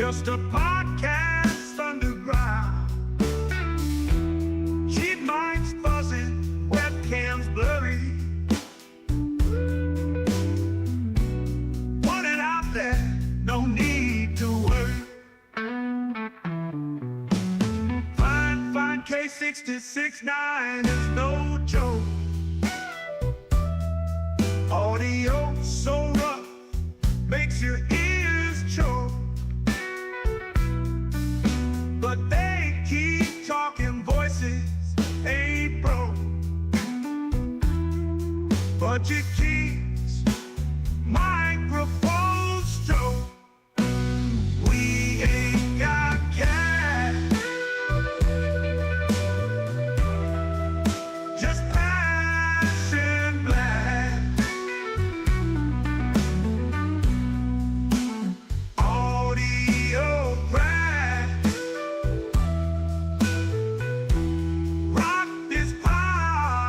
Just a podcast underground. Cheap mics buzzing, webcams blurry. Put it out there, no need to worry. Fine K66.9 is no joke. Audio so rough, makes your ears choke. But they keep talking, voices ain't broke. Budget keeps microphones stroke. We ain't got cash, just passion black. Audio crack. Rock this podcast.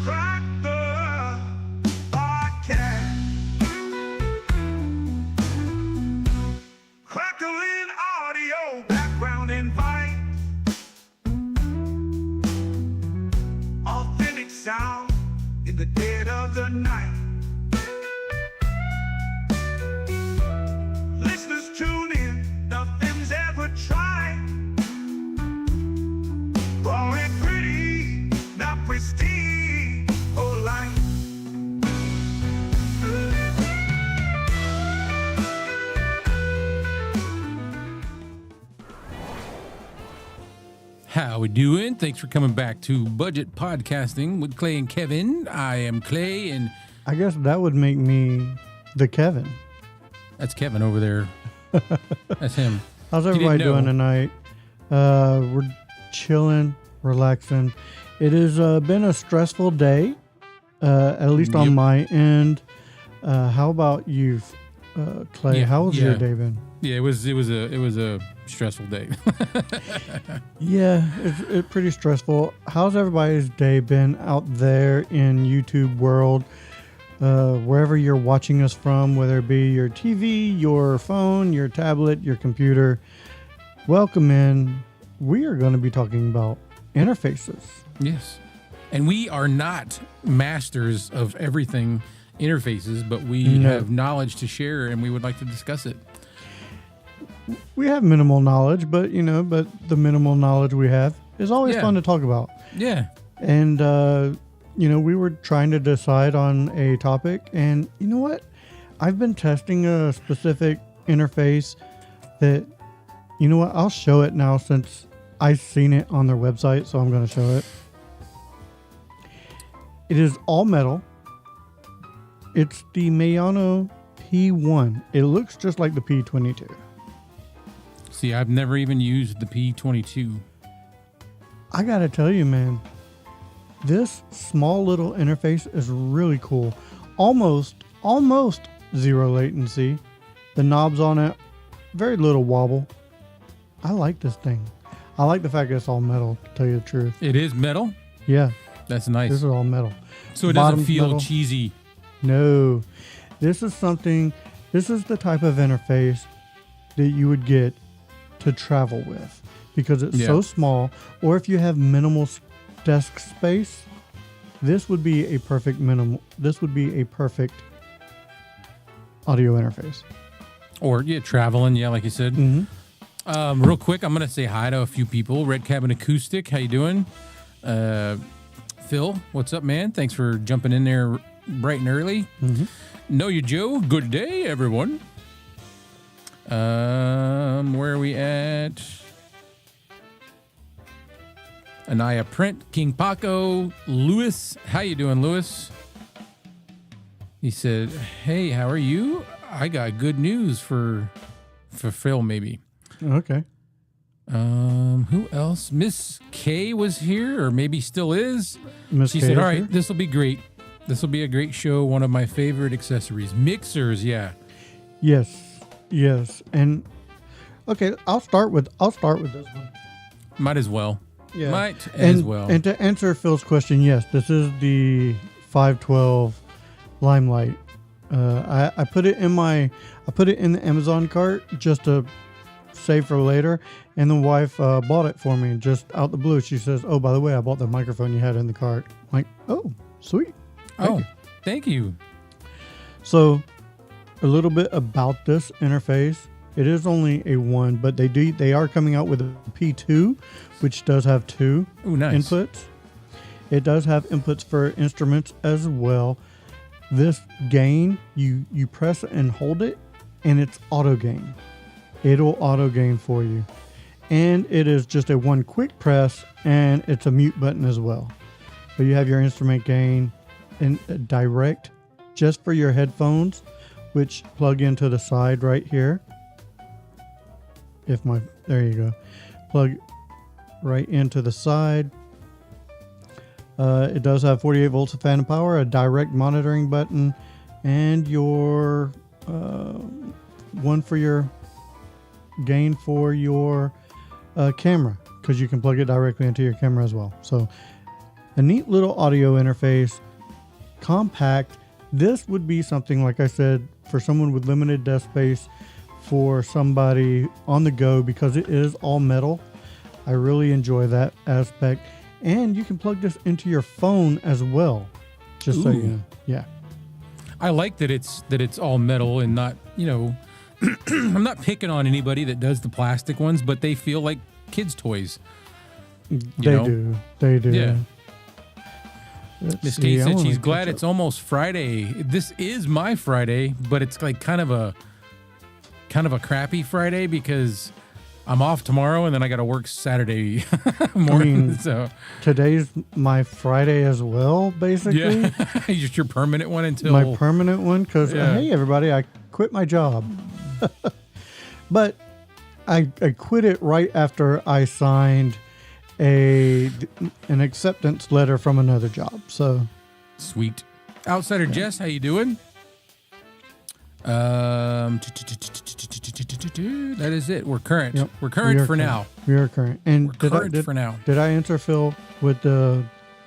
Crack the podcast. Crackling audio, background invite. Authentic sound in the dead of the night. Listeners tune in, nothing's ever tried. Raw and pretty, not pristine or light. How we doing? Thanks for coming back to Budget Podcasting with Clay and Kevin. I am Clay, and I guess that would make me the Kevin. that's Kevin over there. That's him. How's You didn't everybody doing know. tonight? We're chilling, relaxing. It has been a stressful day, at least on Yep. my end. How about you, Clay? Yeah, How was your yeah. day been? Yeah, it was a stressful day. Yeah, it's pretty stressful. How's everybody's day been out there in YouTube world? Wherever you're watching us from, whether it be your TV, your phone, your tablet, your computer, welcome in. We are going to be talking about interfaces. Yes. And we are not masters of everything interfaces, but we No. have knowledge to share and we would like to discuss it. We have minimal knowledge, but the minimal knowledge we have is always Yeah. fun to talk about. Yeah. And we were trying to decide on a topic, and you know what? I've been testing a specific interface that, I'll show it now since I've seen it on their website, so I'm going to show it. It is all metal. It's the Mayano P1. It looks just like the P22. See, I've never even used the P22. I got to tell you, man, this small little interface is really cool. Almost zero latency. The knobs on it, very little wobble. I like this thing. I like the fact that it's all metal, to tell you the truth. It is metal. Yeah, That's nice. this is all metal. So it doesn't Bottom's feel metal. cheesy. No, this is the type of interface that you would get to travel with because it's Yeah. so small. Or if you have minimal desk space, this would be a perfect audio interface. Or traveling, like you said. Mm-hmm. Real quick, I'm gonna say hi to a few people. Red Cabin Acoustic, how you doing? Phil, what's up, man? Thanks for jumping in there bright and early. Mm-hmm. Know you, Joe. Good day, everyone. Where are we at? Anaya Print, King Paco, Lewis. How you doing, Lewis? He said, "Hey, how are you? I got good news for Phil, maybe." Okay. Who else? Miss K was here, or maybe still is. Miss She K said, is "All right, here? this will be great. This will be a great show. One of my favorite accessories, mixers. Yeah, Yes. And okay, I'll start with this one. might as well. Yeah. Might as well. And to answer Phil's question, yes, this is the 512 Limelight I put it in the Amazon cart just to save for later, and the wife bought it for me just out the blue. She says, "Oh, by the way, I bought the microphone you had in the cart." I'm like, "Oh, sweet." Thank you. So, a little bit about this interface. It is only a 1, but they are coming out with a P2, which does have 2 nice. inputs. It does have inputs for instruments as well. This gain, you press and hold it, and it's auto gain. It'll auto gain for you. And it is just a 1 quick press, and it's a mute button as well. So you have your instrument gain and direct just for your headphones, which plug into the side right here. There you go. Plug right into the side. It does have 48 volts of phantom power, a direct monitoring button, and your one for your gain for your camera, because you can plug it directly into your camera as well. So a neat little audio interface, compact. This would be something, like I said, for someone with limited desk space, for somebody on the go, because it is all metal. I really enjoy that aspect. And you can plug this into your phone as well, just so you know. Yeah. I like that it's all metal and not, I'm not picking on anybody that does the plastic ones, but they feel like kids' toys. They do. Yeah. Miss Kate said she's glad catch it's almost Friday. This is my Friday, but it's like kind of a crappy Friday because I'm off tomorrow and then I got to work Saturday morning. So today's my Friday as well, basically. Yeah, just your permanent one until my permanent one. Because hey, everybody, I quit my job, but I quit it right after I signed an acceptance letter from another job. So sweet. Outsider Jess, how you doing? That is it. We're current. Yep. We're current for current. now. We are current. And We're current for now. Did I answer Phil with the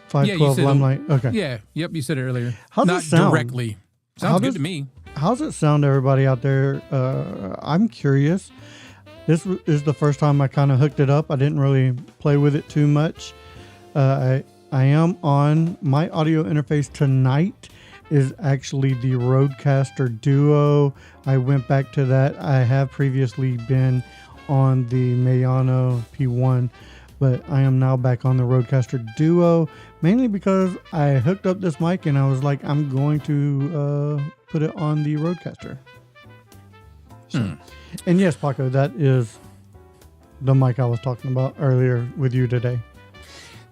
512 Limelight? Okay. Yeah. Yep. You said it earlier. How's Not it sound? directly. Sounds good to me. How's it sound to everybody out there? I'm curious. This is the first time I kind of hooked it up. I didn't really play with it too much. I am on my audio interface tonight. Is actually the Rodecaster Duo. I went back to that. I have previously been on the Mayano P1, but I am now back on the Rodecaster Duo, mainly because I hooked up this mic and I was like, I'm going to put it on the Rodecaster. So, and yes, Paco, that is the mic I was talking about earlier with you today.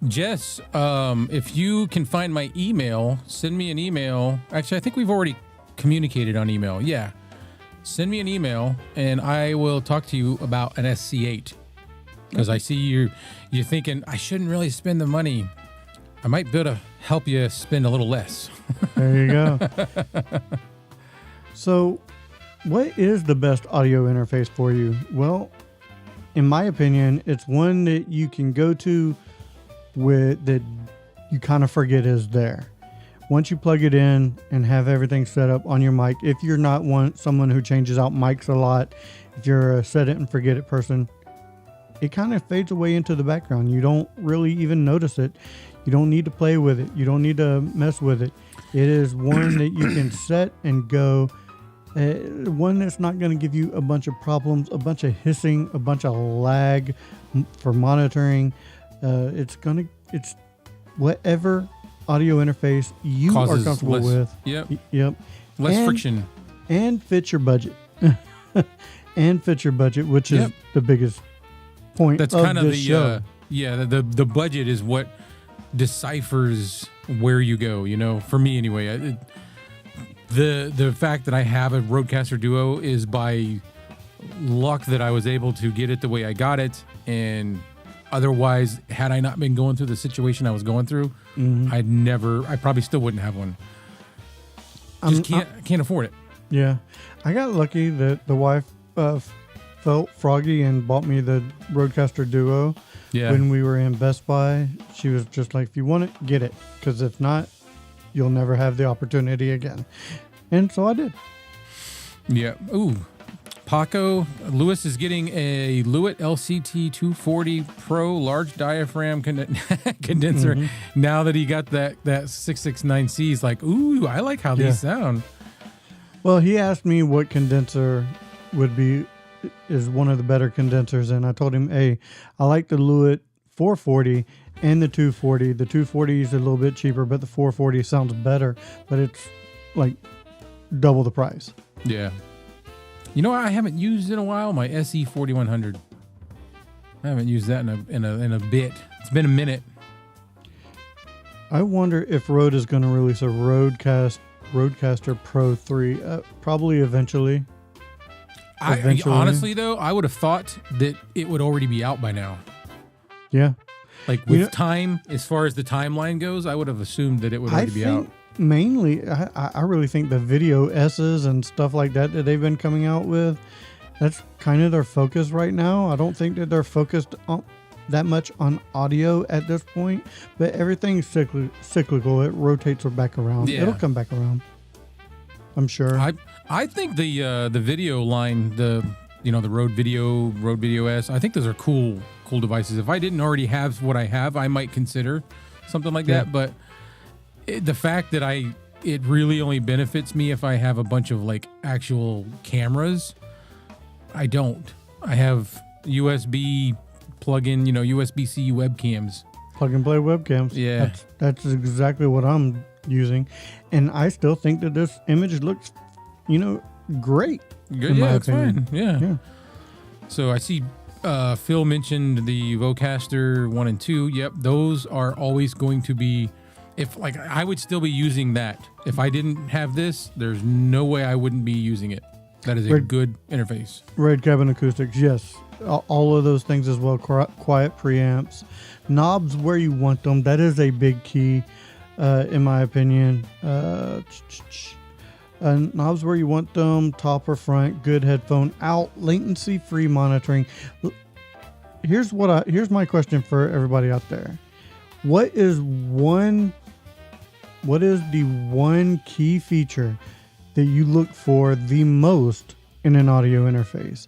Jess, if you can find my email, send me an email. Actually, I think we've already communicated on email. Yeah. Send me an email and I will talk to you about an SC8. Because I see you're thinking, I shouldn't really spend the money. I might be able to help you spend a little less. There you go. So, what is the best audio interface for you? Well, in my opinion, it's one that you can go to with that you kind of forget is there. Once you plug it in and have everything set up on your mic, if you're not someone who changes out mics a lot, if you're a set it and forget it person, it kind of fades away into the background. You don't really even notice it. You don't need to play with it. You don't need to mess with it. It is one that you can set and go. One that's not going to give you a bunch of problems, a bunch of hissing, a bunch of lag for monitoring. It's whatever audio interface you Causes are comfortable less, with. Yep. Less friction. And fit your budget. Which is the biggest point. That's of kind of this the show. the budget is what deciphers where you go. For me anyway. The fact that I have a Rodecaster Duo is by luck that I was able to get it the way I got it, and otherwise, had I not been going through the situation I was going through, I probably still wouldn't have one. Just can't afford it. Yeah. I got lucky that the wife felt froggy and bought me the Rodecaster Duo. Yeah. When we were in Best Buy, she was just like, if you want it, get it. Because if not, you'll never have the opportunity again. And so I did. Yeah. Ooh. Paco Lewis is getting a Lewitt LCT 240 Pro large diaphragm condenser. Now that he got that 669C, he's like, ooh, I like how these sound. Well, he asked me what condenser is one of the better condensers, and I told him, hey, I like the Lewitt 440 and the 240. The 240 is a little bit cheaper, but the 440 sounds better, but it's like double the price. Yeah. You know what I haven't used in a while? My SE 4100. I haven't used that in a bit. It's been a minute. I wonder if Rode is going to release a Rodecaster Pro 3. Probably eventually. Honestly, though, I would have thought that it would already be out by now. Yeah. Like with time, as far as the timeline goes, I would have assumed that it would already be out. Mainly, I really think the video S's and stuff like that they've been coming out with, that's kind of their focus right now. I don't think that they're focused on that much on audio at this point, but everything's cyclical. It rotates back around. Yeah. It'll come back around, I'm sure. I think the video line, the Rode Video S, I think those are cool devices. If I didn't already have what I have, I might consider something like that, but the fact that it really only benefits me if I have a bunch of like actual cameras. I don't. I have USB plug-in, USB-C webcams. Plug and play webcams. Yeah. That's exactly what I'm using. And I still think that this image looks, great. Good. Yeah, it's fine. Yeah. So I see Phil mentioned the Vocaster 1 and 2. Yep, those are always going to be, I would still be using that. If I didn't have this, there's no way I wouldn't be using it. That is a good interface. Red Cabin Acoustics, yes. All of those things as well. Quiet preamps. Knobs where you want them. That is a big key, in my opinion. Knobs where you want them. Top or front. Good headphone out. Latency-free monitoring. Here's my question for everybody out there. What is the one key feature that you look for the most in an audio interface?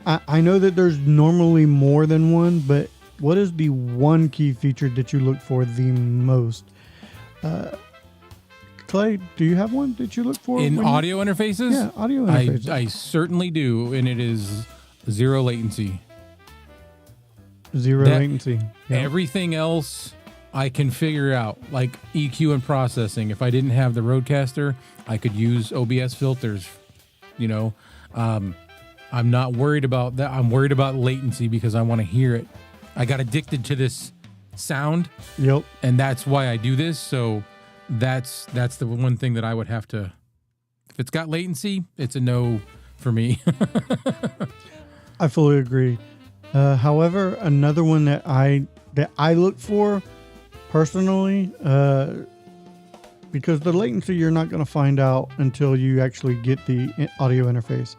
I know that there's normally more than one, but what is the one key feature that you look for the most? Clay, do you have one that you look for? In audio interfaces? Yeah, audio interfaces. I certainly do, and it is zero latency. Zero latency. Yeah. Everything else I can figure out, like EQ and processing. If I didn't have the Rodecaster, I could use OBS filters. I'm not worried about that. I'm worried about latency because I want to hear it. I got addicted to this sound. Yep. And that's why I do this. So that's the one thing that I would have to. If it's got latency, it's a no for me. I fully agree. However, another one that I look for personally, because the latency you're not going to find out until you actually get the audio interface.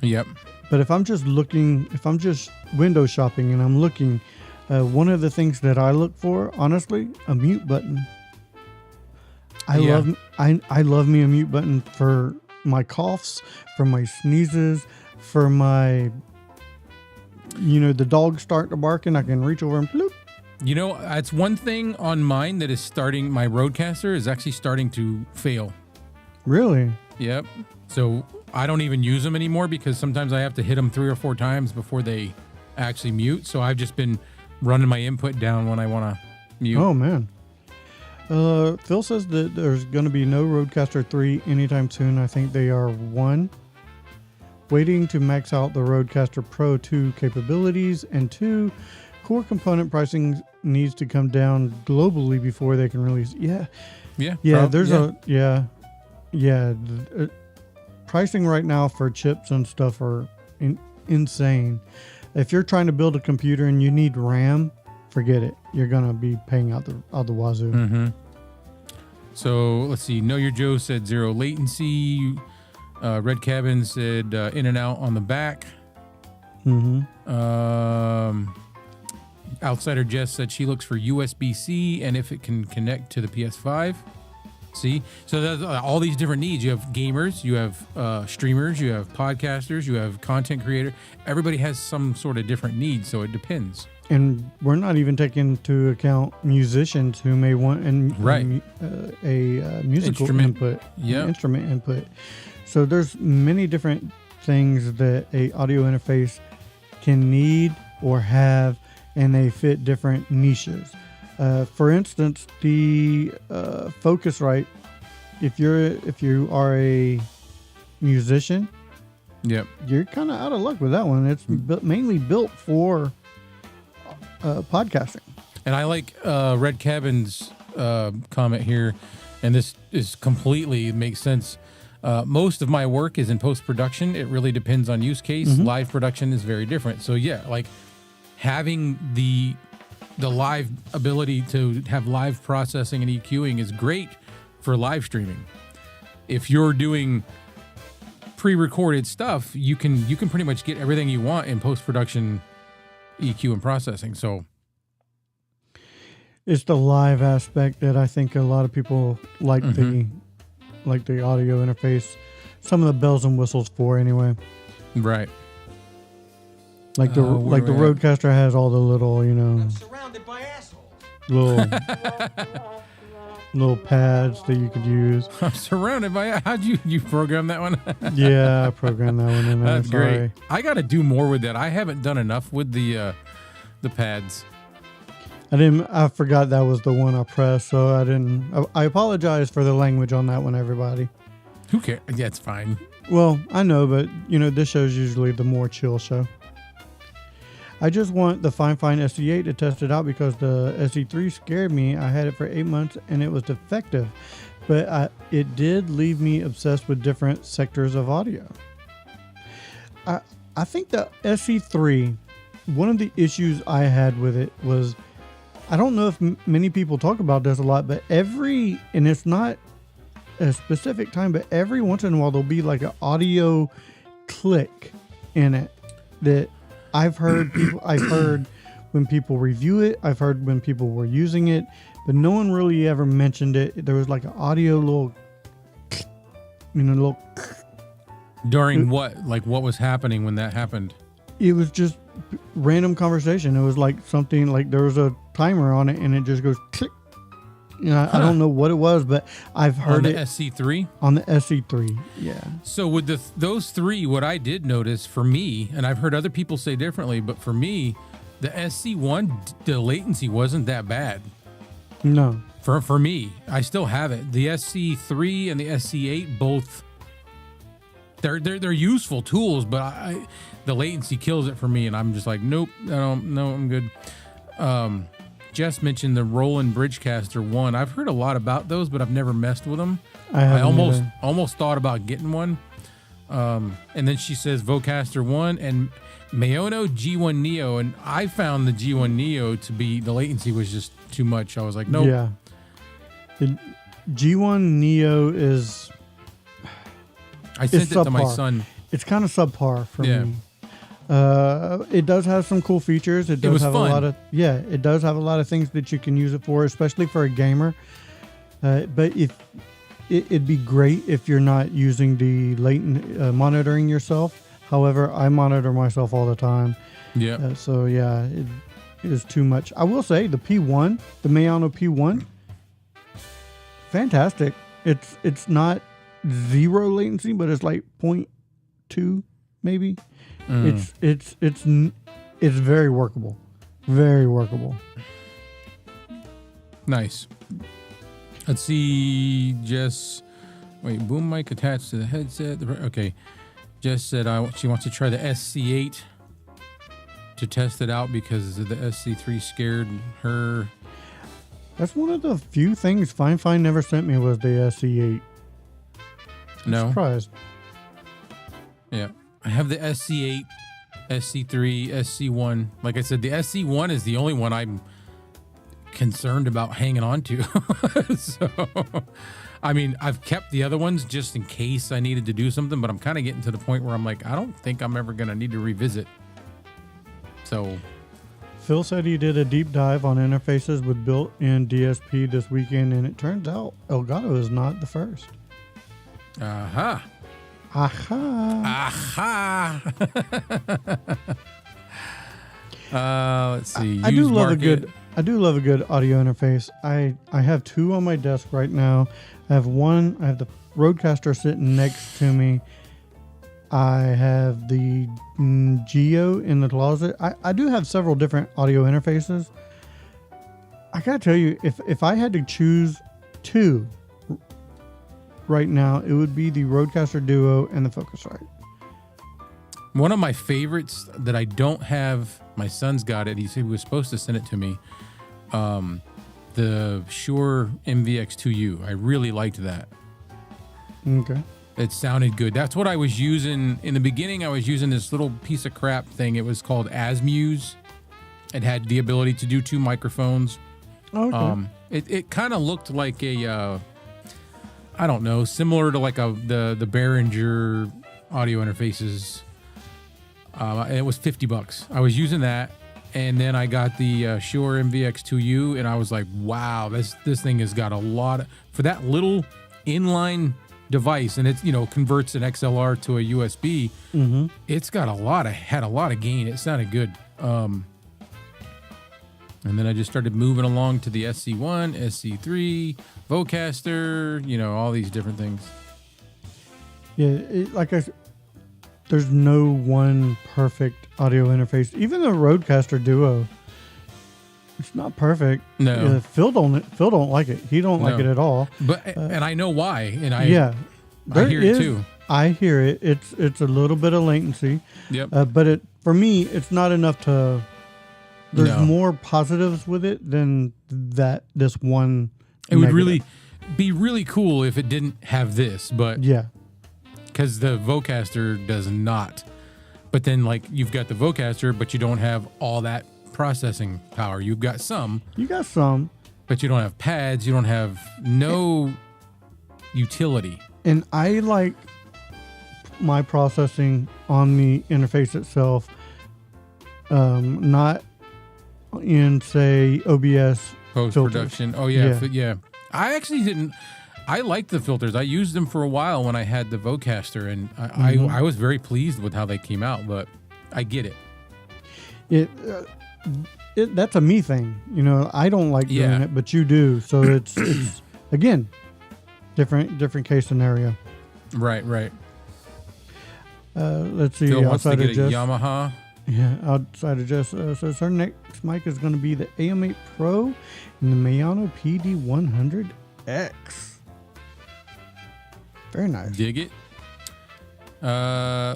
Yep. But if I'm just window shopping and I'm looking, one of the things that I look for, honestly, a mute button. I love me a mute button for my coughs, for my sneezes, for my, the dog start to bark and I can reach over and bloop. That's one thing on mine that is starting. My Rodecaster is actually starting to fail. Really? Yep. So I don't even use them anymore because sometimes I have to hit them 3 or 4 times before they actually mute. So I've just been running my input down when I want to mute. Oh, man. Phil says that there's going to be no Rodecaster 3 anytime soon. I think they are waiting to max out the Rodecaster Pro 2 capabilities, and 2, core component pricing needs to come down globally before they can release. Yeah. Pricing right now for chips and stuff are insane. If you're trying to build a computer and you need RAM, forget it. You're gonna be paying out the wazoo. Mm-hmm. So let's see. Know Your Joe said zero latency. Red Cabin said in and out on the back. Mm-hmm. Outsider Jess said she looks for USB-C and if it can connect to the PS5. See, so that's all these different needs. You have gamers, you have streamers, you have podcasters, you have content creator. Everybody has some sort of different needs, so it depends. And we're not even taking into account musicians who may want a musical input, instrument input. So there's many different things that a audio interface can need or have, and they fit different niches. For instance, the Focusrite. If you are a musician, yep, you're kind of out of luck with that one. It's mainly built for podcasting. And I like Red Cabin's comment here, and this is completely makes sense. Most of my work is in post-production. It really depends on use case. Mm-hmm. Live production is very different. So yeah, like having the live ability to have live processing and EQing is great for live streaming. If you're doing pre-recorded stuff, you can pretty much get everything you want in post-production EQ and processing. So it's the live aspect that I think a lot of people like the audio interface. Some of the bells and whistles for anyway. Right. Like the Rodecaster has all the little, I'm surrounded by assholes. little pads that you could use. I'm surrounded by. How'd you program that one? Yeah, I programmed that one in there. That's great. I got to do more with that. I haven't done enough with the pads. I forgot that was the one I pressed, so I didn't. I apologize for the language on that one, everybody. Who cares? Yeah, it's fine. Well, I know, but this show's usually the more chill show. I just want the Fine SE8 to test it out because the SE3 scared me. I had it for 8 months and it was defective, but it did leave me obsessed with different sectors of audio. I think the SE3, one of the issues I had with it was, I don't know if many people talk about this a lot, but and it's not a specific time, but every once in a while there'll be like an audio click in it that I've heard when people review it. I've heard when people were using it, but no one really ever mentioned it. There was like an audio little. During what? Like what was happening when that happened? It was just random conversation. It was like something like there was a timer on it and it just goes click. I don't know what it was, but I've heard it on the SE3. On the SE3, yeah. So with those three, what I did notice for me, and I've heard other people say differently, but for me, the SC1, the latency wasn't that bad. No. For me, I still have it. The SC3 and the SC8 both, they're useful tools, but the latency kills it for me, and I'm just like, nope, I'm good. Jess mentioned the Roland Bridgecaster 1. I've heard a lot about those, but I've never messed with them. I almost thought about getting one. And then she says Vocaster 1 and Maono G1 Neo, and I found the G1 Neo to be, the latency was just too much. I was like, nope. Yeah. The G1 Neo is... I sent it to my son. It's kind of subpar for me. It does have some cool features. It does have fun. It does have a lot of things that you can use it for, especially for a gamer. But if it'd be great if you're not using the latent monitoring yourself. However, I monitor myself all the time. Yeah. It is too much. I will say the P1, the Maono P1, fantastic. It's not zero latency, but it's like 0.2 maybe. It's very workable. Very workable. Nice. Let's see. Boom mic attached to the headset. Okay. Jess said she wants to try the SC8 to test it out because the SC3 scared her. That's one of the few things Fine never sent me was the SC8. No. Surprised. Yeah. I have the SC8, SC3, SC1. Like I said, the SC1 is the only one I'm concerned about hanging on to. So, I mean, I've kept the other ones just in case I needed to do something, but I'm kind of getting to the point where I'm like, I don't think I'm ever going to need to revisit. So, Phil said he did a deep dive on interfaces with built-in DSP this weekend, and it turns out Elgato is not the first. Aha. Aha. Let's see. I do Used love market. I do love a good audio interface. I have two on my desk right now. I have the Rodecaster sitting next to me. I have the Geo in the closet. I do have several different audio interfaces. I gotta tell you, if I had to choose two right now, it would be the Rodecaster Duo and the Focusrite. One of my favorites that I don't have, my son's got it. He was supposed to send it to me. The Shure MVX2U. I really liked that. Okay. It sounded good. That's what I was using in the beginning. I was using this little piece of crap thing. It was called Asmuse. It had the ability to do 2 microphones. Okay. It kind of looked like a, I don't know, similar to like the Behringer audio interfaces. And it was $50. I was using that, and then I got the Shure MVX2U, and I was like, wow, this thing has got a lot of, for that little inline device, and it's converts an XLR to a USB. Mm-hmm. It's got had a lot of gain. It sounded good. And then I just started moving along to the SC1, SC3, Vocaster, all these different things. Yeah, there's no one perfect audio interface. Even the Rodecaster Duo, it's not perfect. No. Phil don't like it. He don't like it at all. But and I know why. And I I hear it too. I hear it. It's a little bit of latency. Yep. But for me, it's not enough to. There's No. more positives with it than this one. It would negative. really be really cool if it didn't have this, but Yeah. because the Vocaster does not. But then you've got the Vocaster, but you don't have all that processing power. You've got some, You got some. but you don't have pads. You don't have no utility. And I like my processing on the interface itself, not in, say, OBS Post-production. filters. Oh, yeah. Yeah. Yeah. I actually didn't. I liked the filters. I used them for a while when I had the Vocaster, and I was very pleased with how they came out, but I get it. That's a me thing. I don't like doing Yeah. it, but you do. So it's again, different case scenario. Right. Let's see. Phil wants to outside get of a just, Yamaha. Yeah, outside of just so our next mic is going to be the AM8 Pro and the Mayano PD100X. Very nice. Dig it.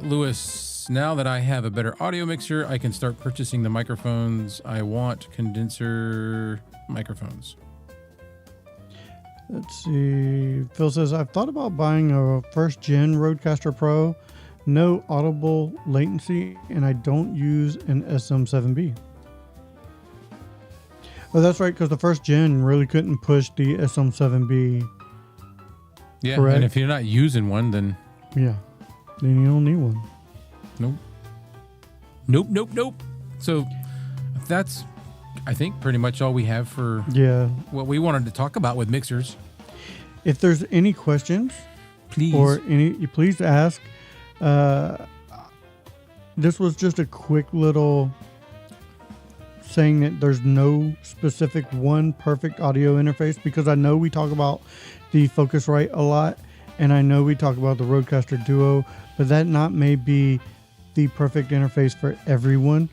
Lewis, now that I have a better audio mixer, I can start purchasing the microphones I want, condenser microphones. Let's see. Phil says, I've thought about buying a first gen Rodecaster Pro. No audible latency, and I don't use an SM7B. Oh, that's right, because the first gen really couldn't push the SM7B. Yeah, Correct. and if you're not using one, then Yeah, then you don't need one. Nope. So that's, I think, pretty much all we have for Yeah. what we wanted to talk about with mixers. If there's any questions, Please. please ask. This was just a quick little saying that there's no specific one perfect audio interface, because I know we talk about the Focusrite a lot, and I know we talk about the Rodecaster Duo, but that may be the perfect interface for everyone,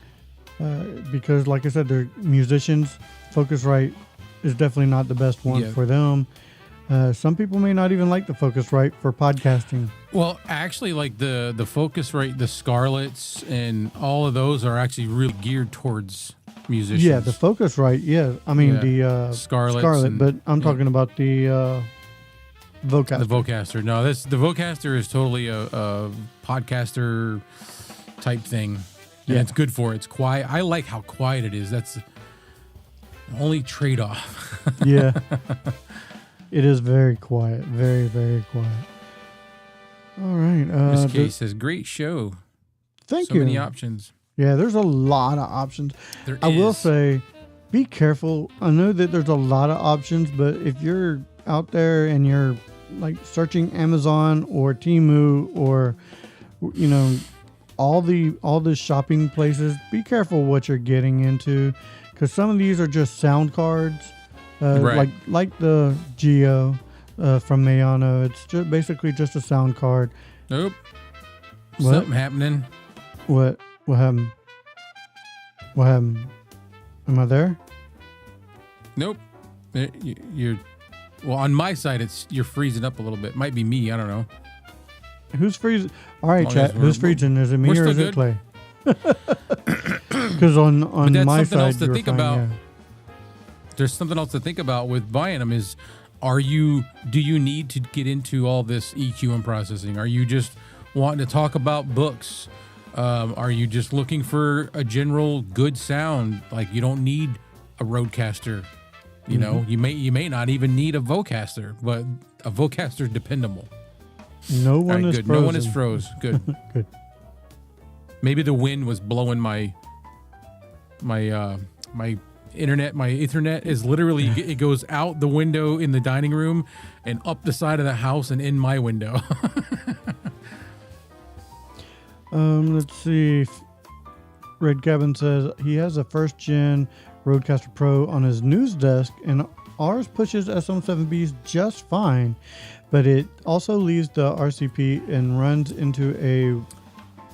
because like I said, they're musicians. Focusrite is definitely not the best one for them. Some people may not even like the Focusrite for podcasting. Well, actually, like the Focusrite, the Scarletts, and all of those are actually really geared towards musicians. Yeah, the Focusrite. Yeah, I mean Yeah. the Scarletts Scarlett, and- but I'm yeah. talking about the Vocaster. The Vocaster. No, the Vocaster is totally a podcaster type thing. And Yeah. it's good for it. It's quiet. I like how quiet it is. That's the only trade-off. Yeah, it is very quiet, very very quiet. All right, This case says great show. thank so you. many options. Yeah, there's a lot of options. There I will is. say, be careful. I know that there's a lot of options, but if you're out there and you're like searching Amazon or Temu or all the shopping places, be careful what you're getting into, because some of these are just sound cards, Right. like the Geo from Mayano. It's basically just a sound card. Nope. What? Something happening. What happened? What happened? Am I there? Nope. You're well on my side. You're freezing up a little bit. Might be me. I don't know. Who's freezing? All right, Long chat. as we're- Who's freezing? Is it me we're or is still it Clay? Because on that's my something side, else to you're think fine, about. yeah. There's something else to think about with buying them. Do you need to get into all this EQ and processing? Are you just wanting to talk about books? Are you just looking for a general good sound? Like you don't need a Rodecaster. You know, you may not even need a Vocaster, but a Vocaster is dependable. No All one right, is good. frozen. No one is froze. Good. Good. Maybe the wind was blowing my internet. My Ethernet is literally it goes out the window in the dining room and up the side of the house and in my window. Let's see. Red Cabin says he has a first gen Rodecaster Pro on his news desk, and ours pushes SM7Bs just fine, but it also leaves the RCP and runs into a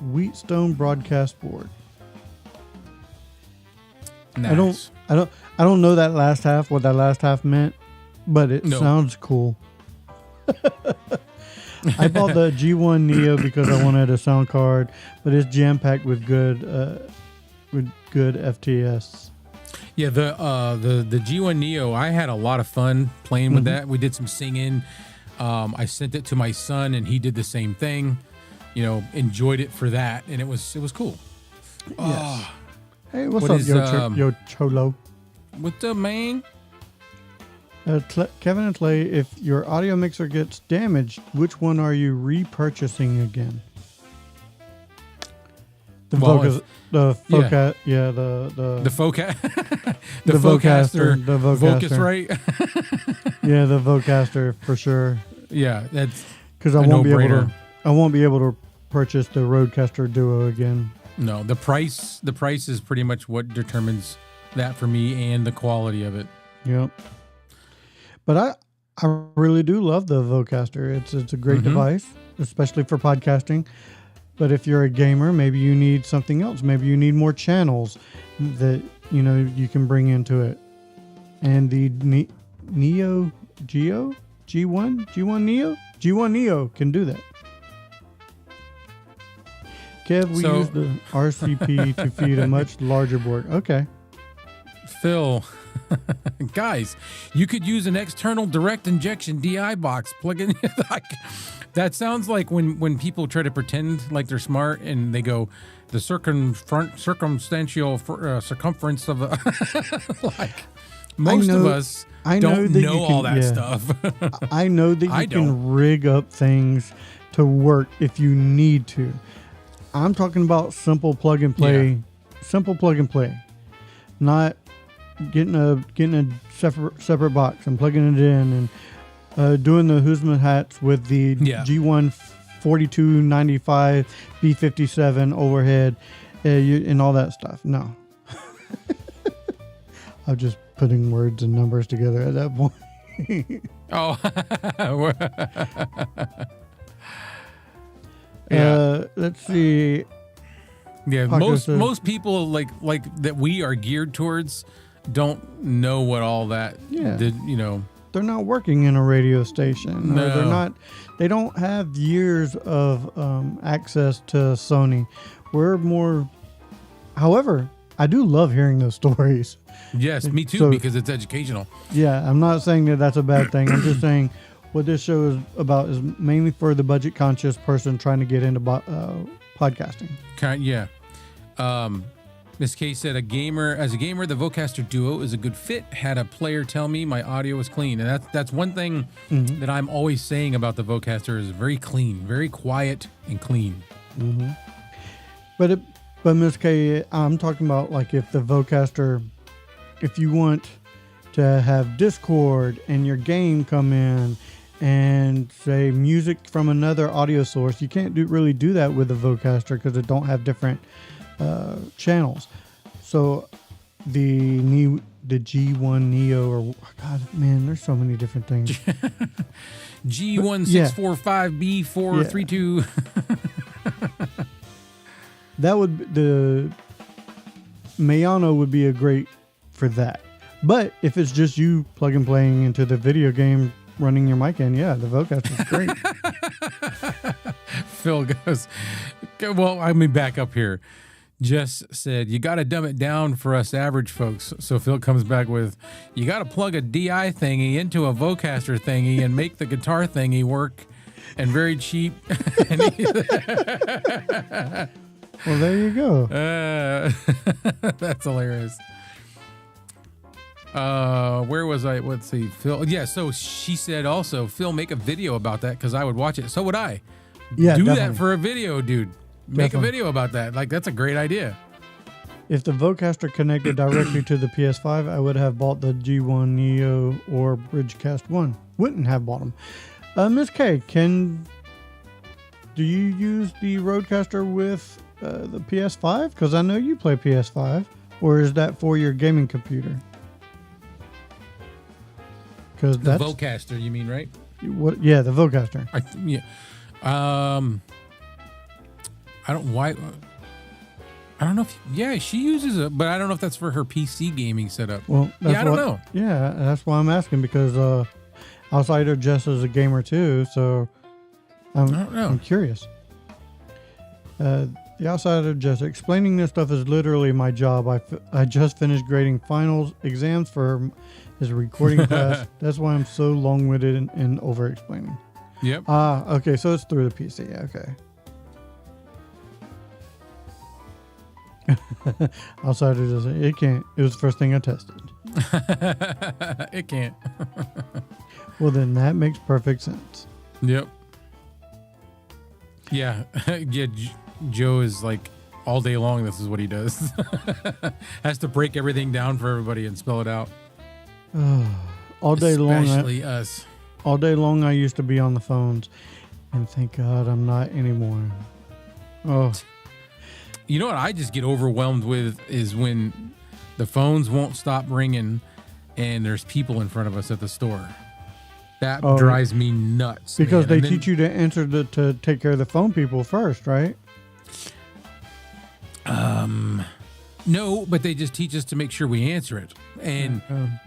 Wheatstone broadcast board. Nice. I don't know that last half, what that last half meant, but it No. sounds cool. I bought the G1 Neo because I wanted a sound card, but it's jam packed with good FTS. Yeah, the G1 Neo. I had a lot of fun playing with that. We did some singing. I sent it to my son, and he did the same thing. You know, enjoyed it for that, and it was cool. Yes. Hey, what's What up, is, yo Cholo? What's up, man? Kevin and Clay, if your audio mixer gets damaged, which one are you repurchasing again? The Well, Vocaster, the Vocaster, The Vocaster, the Vocaster. Focusrite. yeah, the Vocaster for sure. Yeah, that's Because I A won't be able no-brainer. to. I won't be able to purchase the Rodecaster Duo again. no. The price is pretty much what determines that for me, and the quality of it. Yep. But I really do love the Vocaster. It's a great device, especially for podcasting. But if you're a gamer, maybe you need something else. Maybe you need more channels that you can bring into it. And the Neo Geo G1 Neo can do that. Kev, we So- use the RCP to feed a much larger board. Okay. Phil, guys, you could use an external direct injection DI box plug-in. Like, that sounds like when people try to pretend like they're smart and they go the circumstantial circumference of like most of us I know don't that know you can- all that yeah. stuff. I know that you I can don't. rig up things to work if you need to. I'm talking about simple plug and play. Yeah. Simple plug and play. Not getting a separate box and plugging it in and doing the Husman hats with the Yeah. G1 4295 B57 overhead and all that stuff. No. I'm just putting words and numbers together at that point. Oh, yeah. Let's see. Yeah, Paco says- most people like that we are geared towards don't know what all that Yeah. did, They're not working in a radio station. Or they're No. not. They don't have years of access to Sony. We're more. However, I do love hearing those stories. Yes, me too, So- because it's educational. Yeah, I'm not saying that that's a bad thing. I'm just saying what this show is about is mainly for the budget conscious person trying to get into podcasting. Yeah. Miss K said, as a gamer, the Vocaster Duo is a good fit. Had a player tell me my audio was clean. And that's one thing that I'm always saying about the Vocaster is very clean, very quiet and clean. But But Miss K, I'm talking about like if the Vocaster, if you want to have Discord and your game come in and say music from another audio source, you can't really do that with the Vocaster because it don't have different channels. So the G1 Neo, or God, man, there's so many different things. G1645B432. That would the Mayano would be a great for that. But if it's just you plug and playing into the video game, running your mic in, yeah, the Vocaster is great. Phil goes, well, I mean, back up here. Jess said, you got to dumb it down for us average folks. So Phil comes back with, you got to plug a DI thingy into a Vocaster thingy and make the guitar thingy work, and very cheap. Well, there you go. That's hilarious. Where was I? Let's see. Phil. Yeah. So she said also, Phil, make a video about that because I would watch it. So would I. Yeah, do definitely. that for a video, dude. Make a video about that. Like, that's a great idea. If the Vocaster connected directly to the PS5, I would have bought the G1 Neo or Bridgecast 1. Wouldn't have bought them. Miss K, do you use the Rodecaster with the PS5? Because I know you play PS5. Or is that for your gaming computer? Because The that's Vocaster, you mean, right? what? Yeah, the Vocaster. Yeah. I don't why. I don't know if she uses it, but I don't know if that's for her PC gaming setup. Well, that's I don't know. Yeah, that's why I'm asking because Outsider Jess is a gamer too, so I don't know. I'm curious. The Outsider Jess, explaining this stuff is literally my job. I just finished grading finals exams for his recording class. That's why I'm so long-winded and over-explaining. Yep. Okay, so it's through the PC. Yeah, okay. Outsider does it can't. It was the first thing I tested. It can't. Well, then that makes perfect sense. Yep. Yeah. Yeah. Joe is like all day long. This is what he does. Has to break everything down for everybody and spell it out. All day long. Especially us. All day long, I used to be on the phones, and thank God I'm not anymore. Oh. You know what I just get overwhelmed with is when the phones won't stop ringing and there's people in front of us at the store. That drives me nuts. Because man. they teach you to answer to take care of the phone people first, right? No, but they just teach us to make sure we answer it. And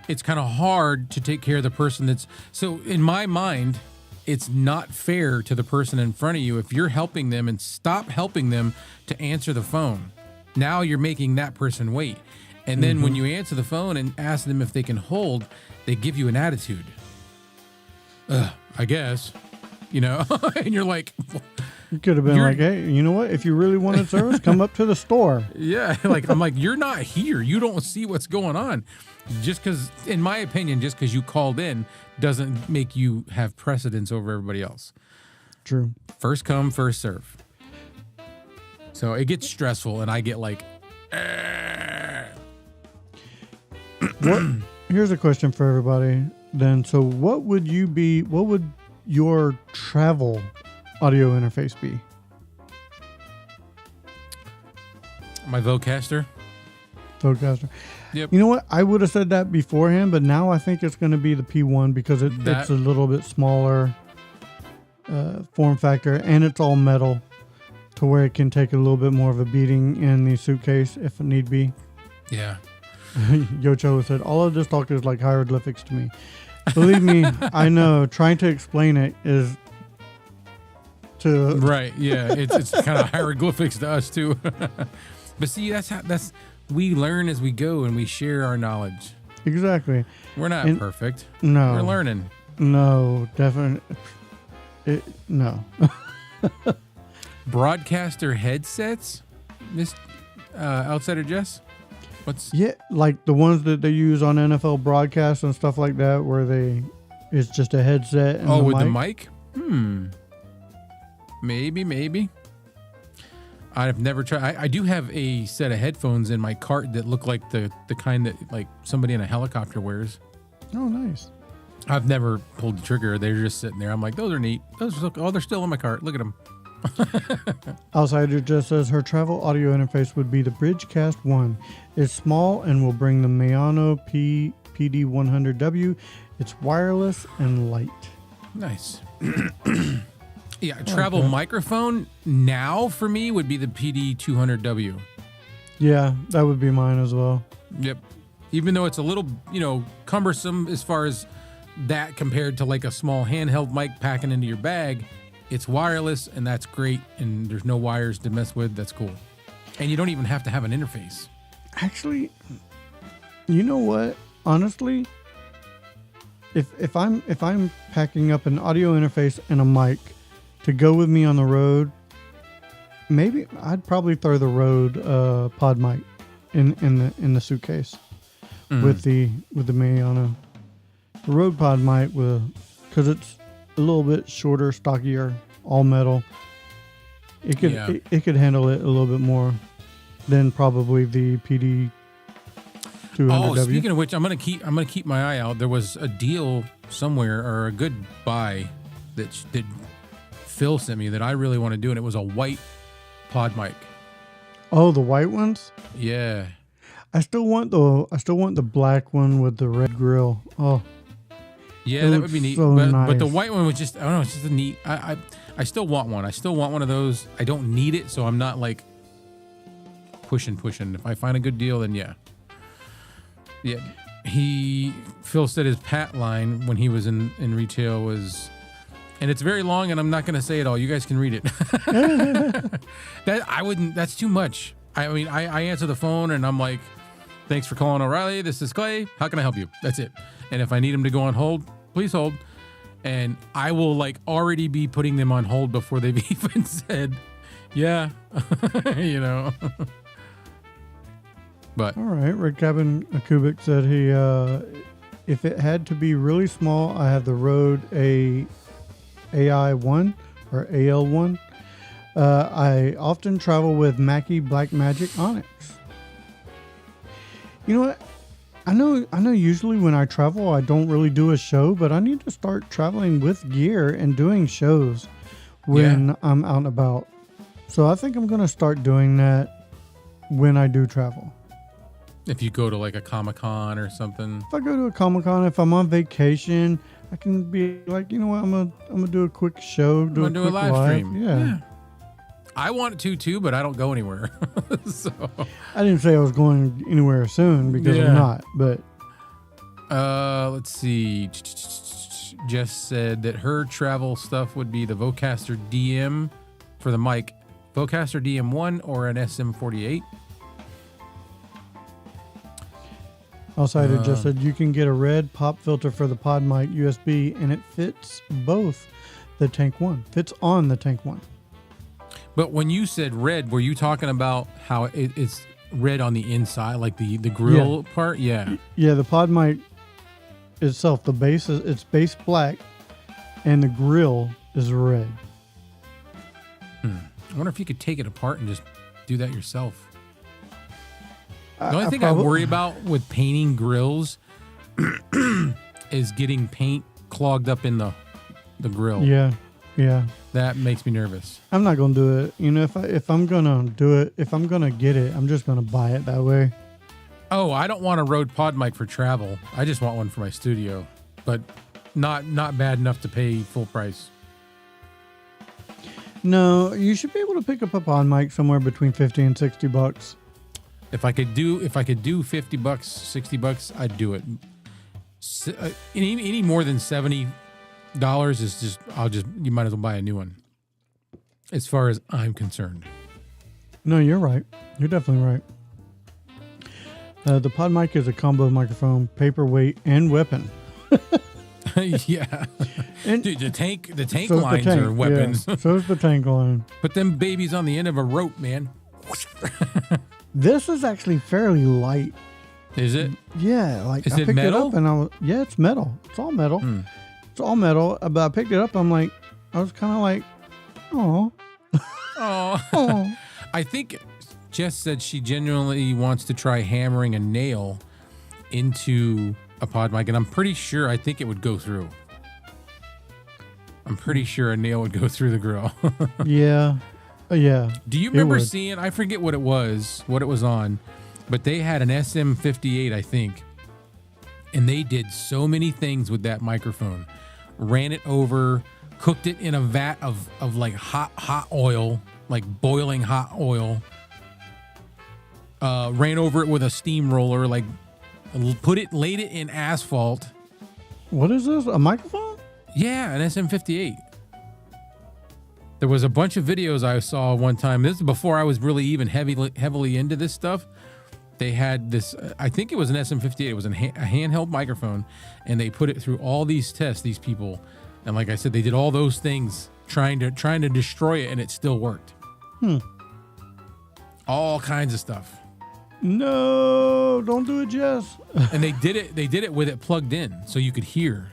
it's kind of hard to take care of the person that's... So in my mind, it's not fair to the person in front of you if you're helping them and stop helping them to answer the phone. Now you're making that person wait. And then when you answer the phone and ask them if they can hold, they give you an attitude. I guess. You know? And you're like... You could have been like, hey, you know what? If you really wanted service, come up to the store. Yeah, like I'm like, you're not here. You don't see what's going on. Just because, in my opinion, just because you called in doesn't make you have precedence over everybody else. True. First come, first serve. So it gets stressful, and I get like, Here's a question for everybody. Then, so what would your travel audio interface be? my Vocaster. Vocaster. Yep. You know what? I would have said that beforehand, but now I think it's going to be the P1 because it's a little bit smaller form factor, and it's all metal to where it can take a little bit more of a beating in the suitcase if it need be. Yeah. Yocho said, all of this talk is like hieroglyphics to me. Believe me, I know. Trying to explain it is to... Right, yeah. It's kind of hieroglyphics to us, too. But see, that's we learn as we go, and we share our knowledge. Exactly. We're not perfect. No. We're learning. No, definitely. No. Broadcaster headsets? Miss Outsider Jess? Yeah, like the ones that they use on NFL broadcasts and stuff like that, where it's just a headset and with the mic? Maybe. I've never tried. I do have a set of headphones in my cart that look like the kind that like somebody in a helicopter wears. Oh, nice. I've never pulled the trigger. They're just sitting there. I'm like, those are neat. Those look. Oh, they're still in my cart. Look at them. Outsider just says her travel audio interface would be the Bridgecast 1. It's small and will bring the Mayano PD100W. It's wireless and light. Nice. Yeah, travel microphone now for me would be the PD200W. Yeah, that would be mine as well. Yep. Even though it's a little, cumbersome as far as that compared to like a small handheld mic packing into your bag, it's wireless and that's great. And there's no wires to mess with. That's cool. And you don't even have to have an interface. Actually, you know what? Honestly, if I'm packing up an audio interface and a mic to go with me on the road, maybe I'd probably throw the Rode pod mic in the suitcase with the Mayano. The Rode pod mic because it's a little bit shorter, stockier, all metal. It could handle it a little bit more than probably the PD 200W. Oh, speaking of which, I'm gonna keep my eye out. There was a deal somewhere or a good buy that Phil sent me that I really want to do, and it was a white pod mic. Oh, the white ones? Yeah. I still want the black one with the red grill. Oh. Yeah, that would be neat. So but the nice. white one was just, I don't know, it's just a neat. I still want one. I still want one of those. I don't need it, so I'm not like pushing. If I find a good deal, then yeah. Yeah. Phil said his Pat line when he was in retail was, and it's very long, and I'm not going to say it all. You guys can read it. That's too much. I mean, I answer the phone and I'm like, thanks for calling O'Reilly. This is Clay. How can I help you? That's it. And if I need him to go on hold, please hold. And I will like already be putting them on hold before they've even said, yeah, But All right, Red Cabin Kubik said he, if it had to be really small, I have the Rode AI1 or AL1. I often travel with Mackie Blackmagic Onyx. You know what? I know usually when I travel, I don't really do a show, but I need to start traveling with gear and doing shows when I'm out and about. So I think I'm going to start doing that when I do travel. if you go to like a Comic-Con or something. If I go to a Comic-Con, if I'm on vacation, I can be like, you know what, I'm gonna do a quick show, do a live stream. Yeah. I want to too, but I don't go anywhere. So I didn't say I was going anywhere soon because I'm not, but let's see. Jess said that her travel stuff would be the Vocaster DM for the mic, Vocaster DM1 or an SM48. Outsider just said you can get a red pop filter for the pod mic USB, and it fits both the Tank 1. Fits on the Tank 1. But when you said red, were you talking about how it's red on the inside, like the grill part? Yeah. Yeah, the pod mic itself, the base it's base black, and the grill is red. I wonder if you could take it apart and just do that yourself. The only thing I worry about with painting grills is getting paint clogged up in the grill. Yeah. That makes me nervous. I'm not gonna do it. You know, if I'm gonna do it, if I'm gonna get it, I'm just gonna buy it that way. Oh, I don't want a Rode pod mic for travel. I just want one for my studio, but not bad enough to pay full price. No, you should be able to pick up a pod mic somewhere between $50 and $60. If I could do $50, $60, I'd do it. Any more than $70 is just you might as well buy a new one. As far as I'm concerned. No, you're right. You're definitely right. The pod mic is a combo microphone, paperweight, and weapon. Yeah. And dude, the tank so lines are weapons. Yeah, so is the tank line. Put them babies on the end of a rope, man. This is actually fairly light. Is it? Yeah, like is I it picked metal? it up and it's metal. It's all metal. It's all metal. But I picked it up. I was kind of like, oh, Oh. oh. I think Jess said she genuinely wants to try hammering a nail into a pod mic, and I'm pretty sure I think it would go through. I'm pretty sure a nail would go through the grill. Yeah. Yeah. Do you remember would. seeing, I forget what it was on, but they had an SM58, I think, and they did so many things with that microphone. Ran it over, cooked it in a vat of like hot oil, like boiling hot oil. Ran over it with a steamroller, like laid it in asphalt. What is this? A microphone? Yeah, an SM58. There was a bunch of videos I saw one time. This is before I was really even heavily into this stuff. They had this, I think it was an SM58. It was a handheld microphone, and they put it through all these tests, these people. And like I said, they did all those things trying to destroy it, and it still worked. All kinds of stuff. No, don't do it, Jess. And they did it with it plugged in, so you could hear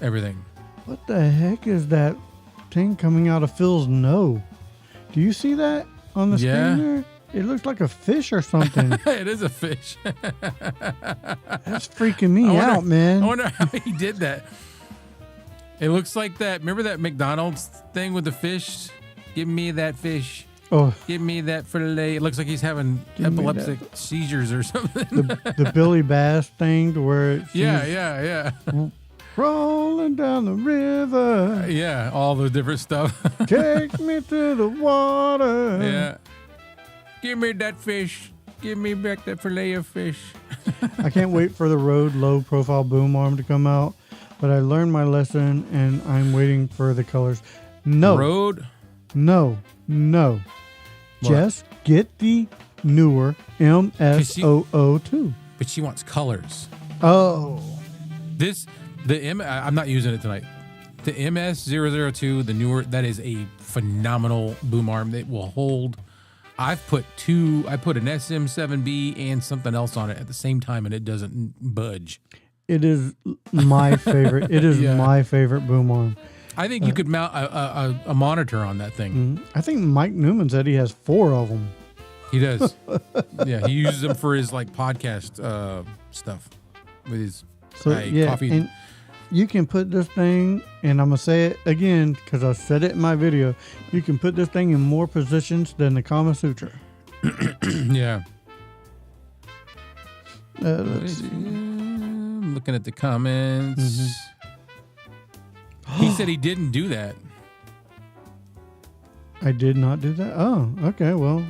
everything. What the heck is that thing coming out of Phil's nose? Do you see that on the screen there? It looks like a fish or something. It is a fish. That's freaking me out, man. I wonder how he did that. It looks like that. Remember that McDonald's thing with the fish? Give me that fish. Oh, Give me that fillet. It looks like he's having epileptic seizures or something. the Billy Bass thing to where she's Yeah. rolling down the river. Yeah, all the different stuff. Take me to the water. Yeah. Give me that fish. Give me back that fillet of fish. I can't wait for the Rode low profile boom arm to come out, but I learned my lesson and I'm waiting for the colors. No. Rode? No. What? Just get the newer MS002. But she wants colors. Oh. I'm not using it tonight. The MS002, the newer, that is a phenomenal boom arm that will hold. I put an SM7B and something else on it at the same time, and it doesn't budge. It is my favorite. It is my favorite boom arm. I think you could mount a monitor on that thing. I think Mike Newman said he has 4 of them. He does. Yeah, he uses them for his like podcast stuff with his coffee. And you can put this thing, and I'm going to say it again because I said it in my video, you can put this thing in more positions than the Kama Sutra. Yeah. Let's see. I'm looking at the comments. He said he didn't do that. I did not do that. Oh, okay. Well,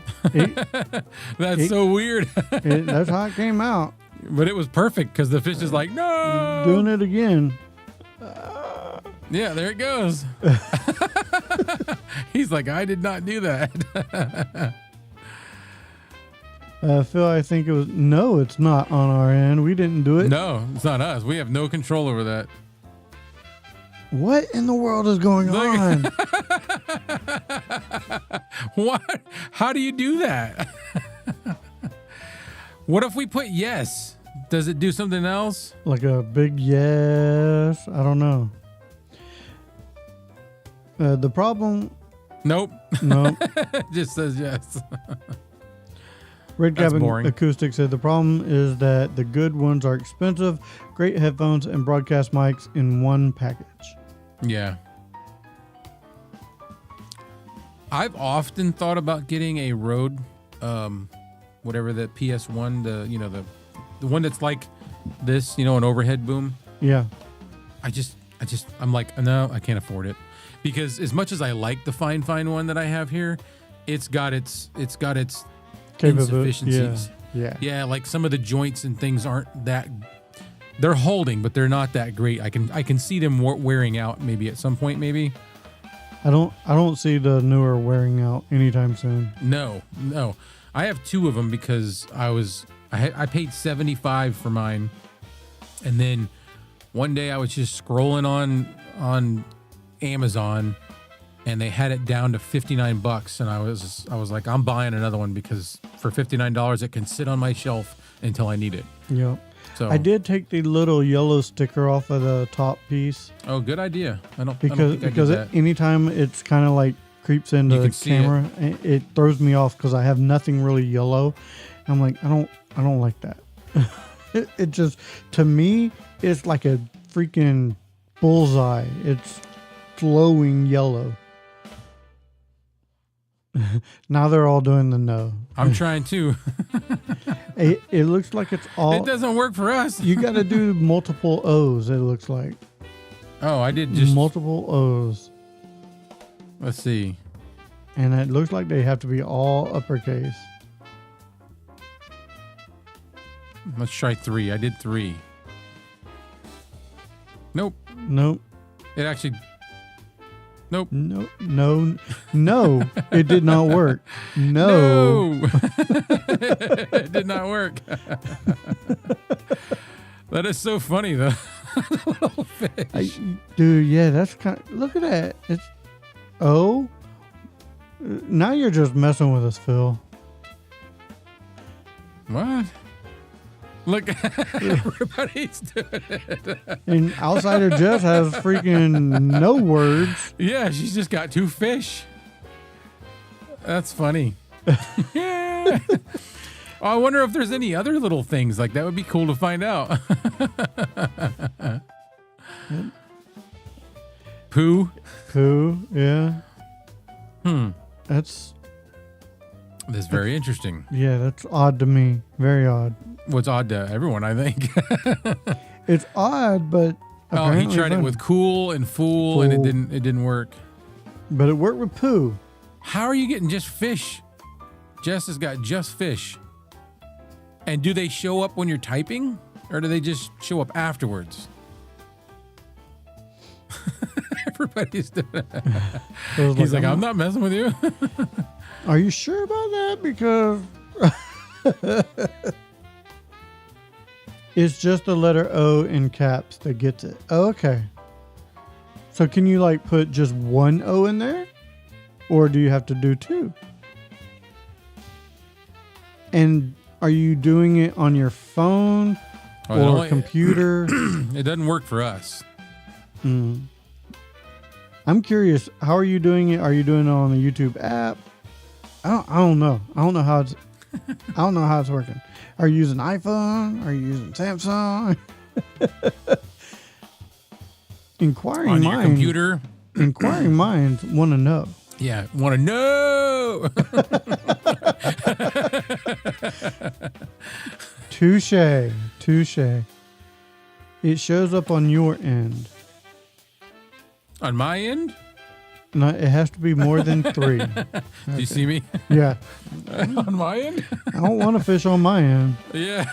That's so weird. that's how it came out. But it was perfect because the fish is like, no. Doing it again. Yeah, there it goes. He's like, I did not do that. Phil, I think it was. No, it's not on our end. We didn't do it. No, it's not us. We have no control over that. What in the world is going on? What? How do you do that? What if we put yes? Does it do something else? Like a big yes. I don't know. The problem. Nope. No. It just says yes. Red That's Cabin boring. Acoustic said the problem is that the good ones are expensive. Great headphones and broadcast mics in one package. Yeah. I've often thought about getting a Rode, whatever the PS1, the one that's like this, an overhead boom. Yeah. I'm like, no, I can't afford it, because as much as I like the fine one that I have here, it's got its insufficiencies. Yeah. Like some of the joints and things aren't that. They're holding, but they're not that great. I can see them wearing out maybe at some point. Maybe. I don't see the newer wearing out anytime soon. No. I have 2 of them because I paid $75 for mine, and then one day I was just scrolling on Amazon, and they had it down to $59, and I was like, I'm buying another one because for $59 it can sit on my shelf until I need it. Yep. So I did take the little yellow sticker off of the top piece Oh, good idea. I don't because think I did that. anytime it's kind of like creeps into You the can see it. camera. It throws me off because I have nothing really yellow. I'm like, I don't like that. It just, to me, it's like a freaking bullseye. It's glowing yellow. Now they're all doing the no. I'm trying to. It looks like it's all. It doesn't work for us. You got to do multiple O's. It looks like Oh, I did just. multiple O's, Let's see. and it looks like they have to be all uppercase. Let's try 3. I did 3. Nope. Nope. It actually. Nope. No. It did not work. No. No. It did not work. That is so funny, though. Little fish. Dude, yeah, that's kind of, look at that. It's oh. Now you're just messing with us, Phil. What? Look, everybody's doing it. And Outsider Jess has freaking no words. Yeah, she's just got 2 fish. That's funny. Yeah. Oh, I wonder if there's any other little things like that. Would be cool to find out. Pooh. Pooh, yeah. That's very interesting. yeah, that's odd to me. Very odd. What's odd to everyone, I think. It's odd, but Oh, he apparently tried it fun. with cool and fool, and it Fool. didn't work. But it worked with Pooh. How are you getting just fish? Jess has got just fish. And do they show up when you're typing, or do they just show up afterwards? Everybody's doing it. So it was He's like, I'm not messing with you. Are you sure about that? Because it's just the letter O in caps that gets it. Oh, okay. So can you like put just one O in there? Or do you have to do 2? And are you doing it on your phone Oh, it or only- computer? It doesn't work for us. I'm curious. How are you doing it? Are you doing it on the YouTube app? I don't know. I don't know how it's working. Are you using iPhone? Are you using Samsung? Inquiring On your minds. computer. Inquiring minds want to know. Yeah, want to know. Touche. It shows up on your end. On my end? No, it has to be more than 3. Do you see me? Yeah. On my end? I don't want to fish on my end. Yeah.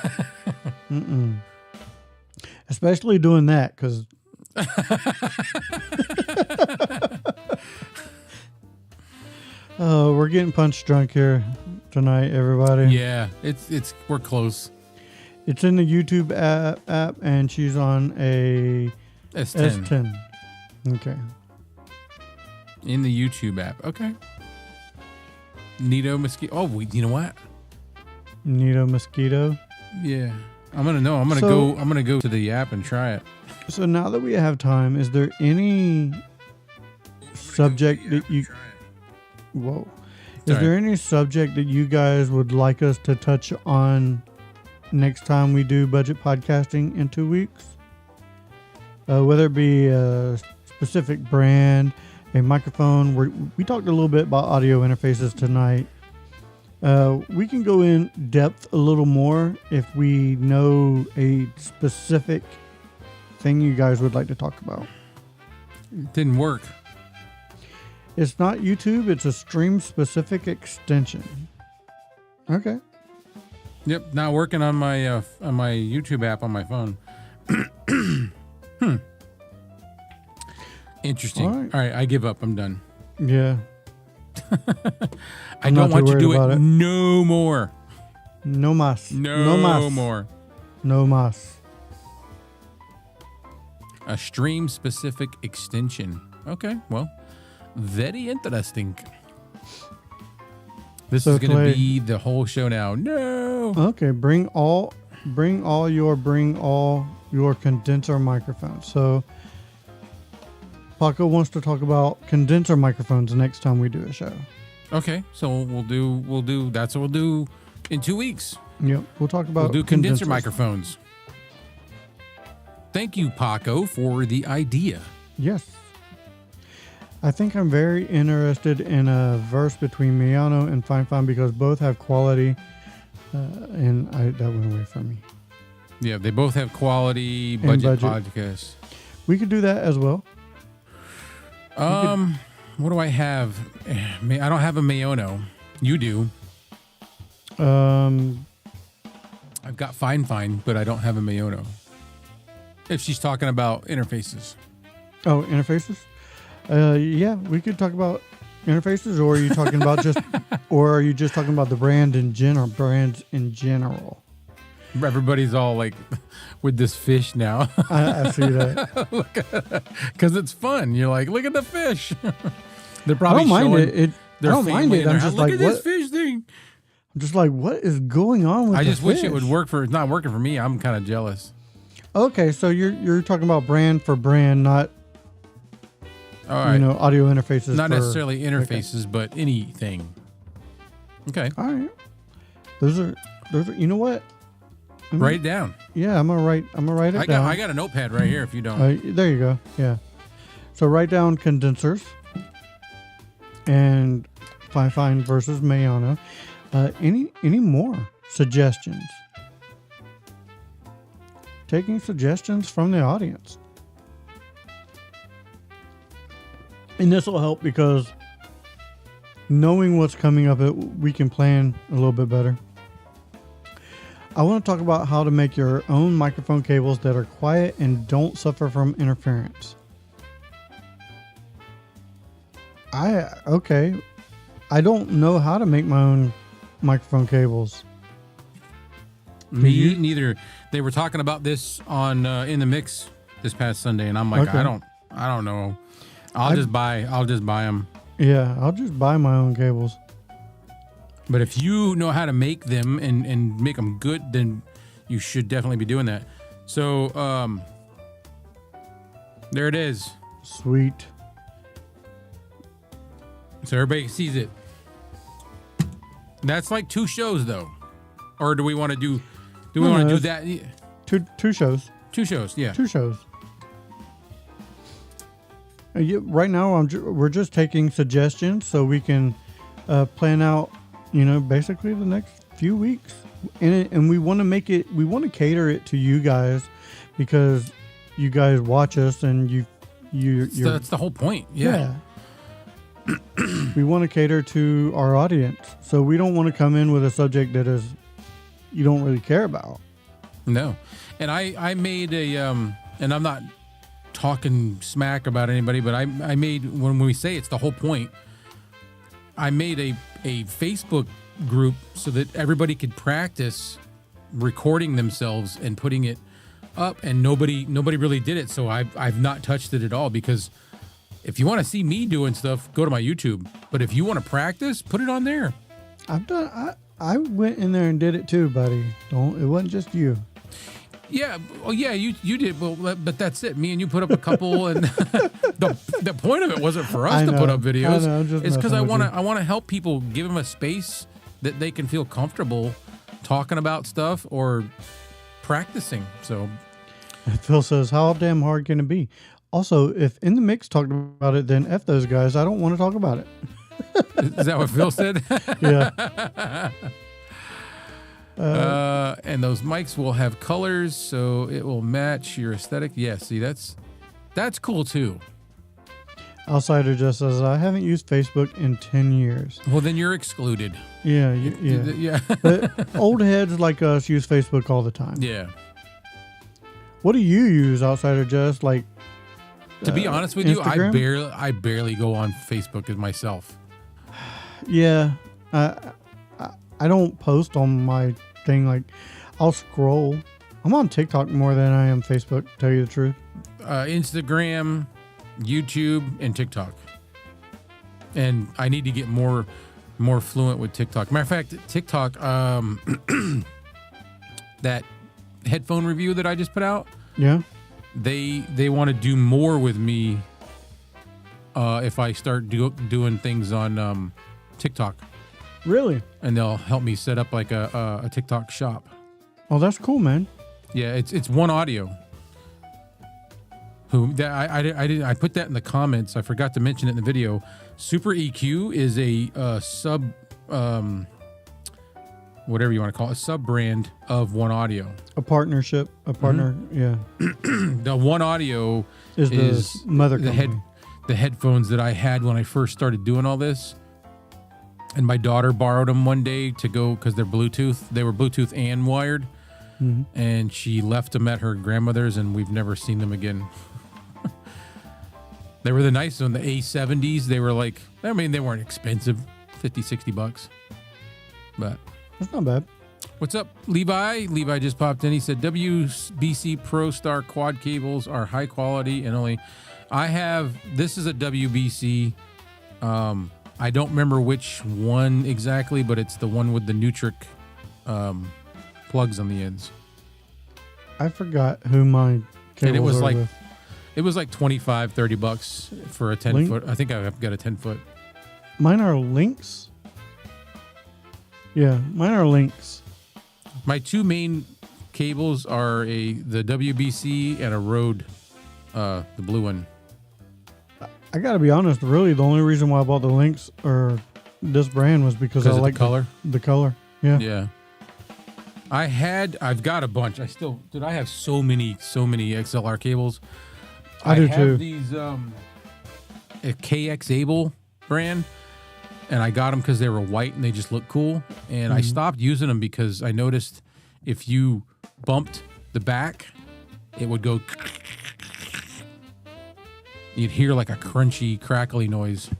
Especially doing that because we're getting punch drunk here tonight, everybody. Yeah, we're close. It's in the YouTube app and she's on a S10. S10. Okay. In the YouTube app. Okay. Nito Mosquito. Oh, you know what? Nito Mosquito. Yeah. I'm gonna know. I'm gonna go to the app and try it. So now that we have time, is there any subject that you whoa. Is Sorry. there any subject that you guys would like us to touch on next time we do budget podcasting in 2 weeks? Whether it be a specific brand, a microphone. We talked a little bit about audio interfaces tonight. We can go in depth a little more if we know a specific thing you guys would like to talk about. It didn't work. It's not YouTube, it's a stream specific extension. Okay. Yep, not working on my YouTube app on my phone. Interesting. All right. All right, I give up. I'm done. Yeah. I I'm don't not want too you to do worried about it it. no more. No mas. No mas. more. No mas. A stream specific extension. Okay, well, very interesting. This So is going to Clay- be the whole show now. No. Okay, bring all your condenser microphones. So Paco wants to talk about condenser microphones next time we do a show. Okay, so we'll do. That's what we'll do in 2 weeks. Yep, we'll talk about. We'll do condenser condensers. microphones. Thank you, Paco, for the idea. Yes. I think I'm very interested in a verse between Miyano and Fine Fine because both have quality, that went away from me. Yeah, they both have quality budget podcasts. We could do that as well. What do I have? I don't have a Mayono. You do. I've got Fine, but I don't have a Mayono. If she's talking about interfaces. Oh, interfaces? Yeah, we could talk about interfaces, or are you talking about or are you just talking about the brands in general? Everybody's all like with this fish now. I see that. Because it's fun. You're like, look at the fish. They're probably I don't mind showing it. I don't mind it. I'm just look like, at what? this fish thing. I'm just like, what is going on with I the just wish fish? it would work for. It's not working for me. I'm kind of jealous. Okay, so you're talking about brand for brand, not All right. audio interfaces. Not necessarily interfaces, but anything. Okay. All right. Those are. You know what? Write it down. Yeah, I'm gonna write it down. I got a notepad right here. If you don't. There you go. Yeah. So write down condensers and Fine versus Mayano. Any more suggestions? Taking suggestions from the audience. And this will help because knowing what's coming up, we can plan a little bit better. I want to talk about how to make your own microphone cables that are quiet and don't suffer from interference. I don't know how to make my own microphone cables. Me neither. They were talking about this on in the mix this past Sunday, and I'm like, Okay. I don't know. I'll just buy them. Yeah, I'll just buy my own cables. But if you know how to make them and make them good, then you should definitely be doing that. So, there it is. Sweet. So everybody sees it. That's like 2 shows, though. Or do we want to do? Do we want to do that? Two shows. 2 shows, yeah. 2 shows. Right now, we're just taking suggestions so we can plan out, basically the next few weeks. And we want to make it. We want to cater it to you guys because you guys watch us and you're That's the whole point. Yeah. We want to cater to our audience, so we don't want to come in with a subject that is you don't really care about. No, and I made a and I'm not talking smack about anybody, but I made, when we say it's the whole point, I made a Facebook group so that everybody could practice recording themselves and putting it up, and nobody really did it. So I've not touched it at all, because if you want to see me doing stuff, go to my YouTube. But if you want to practice, put it on there. I went in there and did it too, buddy. It wasn't just you. Yeah, well, yeah, you did, but that's it. Me and you put up a couple, and the point of it wasn't for us to put up videos. It's because I want to help people, give them a space that they can feel comfortable talking about stuff or practicing. So Phil says, "How damn hard can it be?" Also, if In the Mix talked about it, then F those guys. I don't want to talk about it. Is that what Phil said? Yeah. And those mics will have colors, so it will match your aesthetic. Yeah, see, that's cool too. Outsider just says, "I haven't used Facebook in 10 years." Well, then you're excluded. Yeah. Yeah. But old heads like us use Facebook all the time. Yeah. What do you use, Outsider Just? Like, to be honest with you, Instagram? I barely go on Facebook as myself. Yeah. I don't post on my thing. Like, I'll scroll. I'm on TikTok more than I am Facebook, to tell you the truth. Instagram, YouTube, and TikTok. And I need to get more fluent with TikTok. Matter of fact, TikTok, that headphone review that I just put out, Yeah. they want to do more with me if I start doing things on TikTok, Really? and they'll help me set up like a TikTok shop. Oh, that's cool, man. Yeah, it's One Audio. I put that in the comments. I forgot to mention it in the video. Super EQ is a sub, whatever you want to call it, a sub brand of One Audio. A partnership, a partner. Yeah. The One Audio Is the mother company. The headphones that I had when I first started doing all this. And my daughter borrowed them one day to go because they're Bluetooth. They were Bluetooth and wired. Mhm. And she left them at her grandmother's, and we've never seen them again. They were the nice one, the A70s. They were like, I mean, they weren't expensive, $50-$60. But That's not bad. what's up, Levi? Levi just popped in. He said WBC Pro Star quad cables are high quality and only. This is a WBC. I don't remember which one exactly, but it's the one with the Nutric plugs on the ends. I forgot who my cables And it was are like with. it was like $25-$30 for a 10 Link? foot. I think I've got a 10 foot. Mine are links. Yeah, mine are links. My two main cables are the WBC and a Rode, the blue one. I gotta be honest. Really, the only reason why I bought the links or this brand was because I Because of like the color. The color. Yeah. Yeah. I've got a bunch. I have so many XLR cables. I do have too. These a KX Able brand, and I got them because they were white and they just look cool. And I stopped using them because I noticed if you bumped the back, it would go. You'd hear like a crunchy, crackly noise.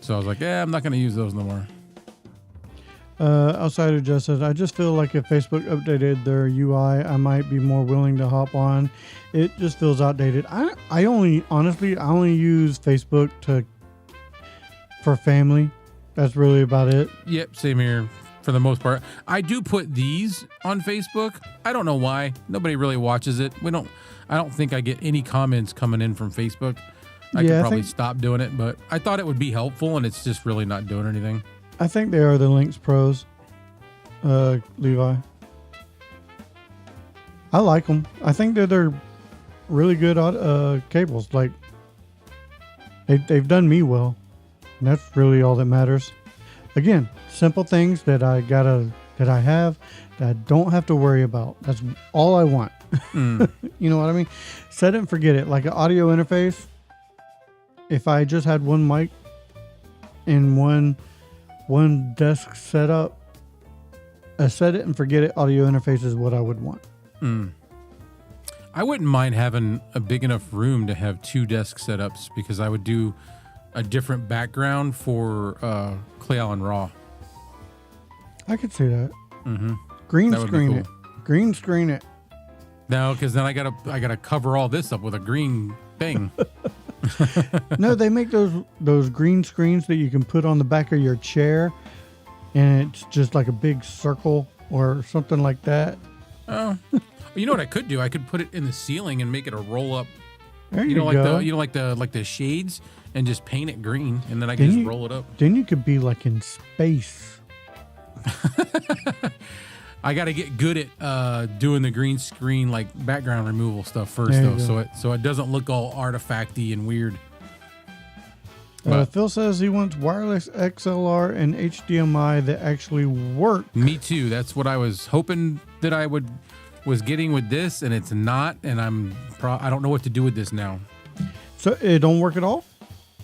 So I was like, I'm not going to use those no more. Outside of just says, I just feel like if Facebook updated their UI, I might be more willing to hop on. It just feels outdated. I only use Facebook for family. That's really about it. Yep, same here for the most part. I do put these on Facebook. I don't know why. Nobody really watches it. I don't think I get any comments coming in from Facebook. I could probably stop doing it, but I thought it would be helpful, and it's just really not doing anything. I think they are the Lynx Pros, Levi. I like them. I think they're really good cables. Like they've done me well, and that's really all that matters. Again, simple things that I have that I don't have to worry about. That's all I want. You know what I mean? Set it and forget it. Like an audio interface. If I just had one mic and one desk setup, a set it and forget it audio interface is what I would want. I wouldn't mind having a big enough room to have two desk setups because I would do a different background for Clay Allen Raw. I could see that. Mm-hmm. Green That would be screen cool. it. Green screen it. No, because then I gotta cover all this up with a green thing. No, they make those green screens that you can put on the back of your chair, and it's just like a big circle or something like that. Oh, you know what I could do? I could put it in the ceiling and make it a roll up. There You you, know, like go. like the shades, and just paint it green, and then I can just roll it up. Then you could be like in space. I got to get good at doing the green screen like background removal stuff first, There though, you go. so it doesn't look all artifacty and weird. But Phil says he wants wireless XLR and HDMI that actually work. me too. That's what I was hoping that I was getting with this, and it's not. And I don't know what to do with this now. So it don't work at all,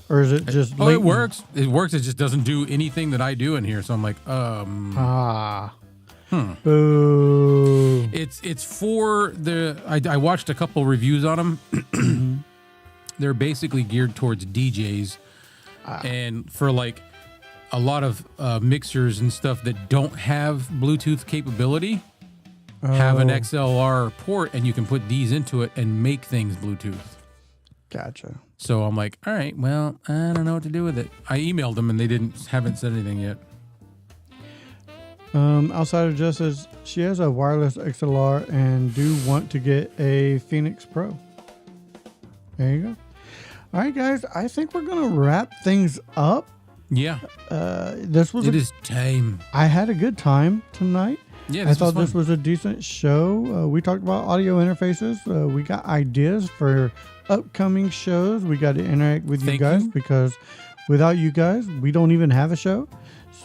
or is it just? Oh, it latent? works. It works. It just doesn't do anything that I do in here. So I'm like, Boo. It's for the. I watched a couple reviews on them. They're basically geared towards DJs, and for like a lot of mixers and stuff that don't have Bluetooth capability. Have an XLR port, and you can put these into it and make things Bluetooth. Gotcha. So I'm like, all right, well, I don't know what to do with it. I emailed them, and they haven't said anything yet. Outside of just says she has a wireless XLR and do want to get a Phoenix Pro. There you All right, guys. I think we're gonna wrap things up. Yeah, This was it is time. I had a good time tonight. Yeah, I thought this was a decent show. We talked about audio interfaces. We got ideas for upcoming shows. We got to interact with you Thank guys you. because without you guys, we don't even have a show.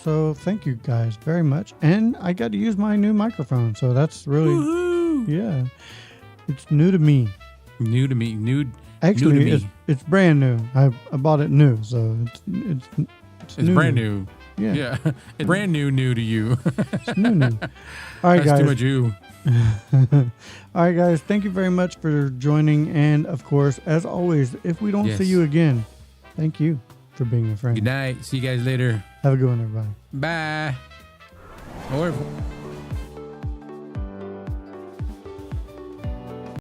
So thank you guys very much. And I got to use my new microphone. So that's really, Woohoo! yeah, it's new to me. New to me. New Actually, to me. it's brand new. I bought it new. So it's brand new. Yeah. Yeah. It's brand new to you. It's new. All right, That's guys. too much you. All right, guys. Thank you very much for joining. And of course, as always, if we don't Yes. see you again, thank you for being a friend. Good night. See you guys later. Have a good one, everybody. Bye. Au revoir.